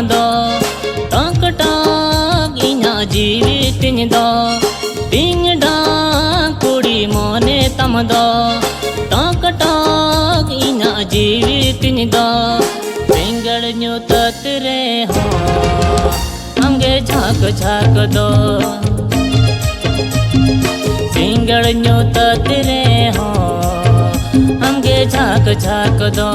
दो टक टक इना जीवित दो डिंग डांग कुड़ी मोने तम दो टक टक इना जीवित दो सिंगड़ न्यू ततरे हो हमगे झाक झाक दो सिंगड़ न्यू ततरे हो हमगे झाक झाक दो।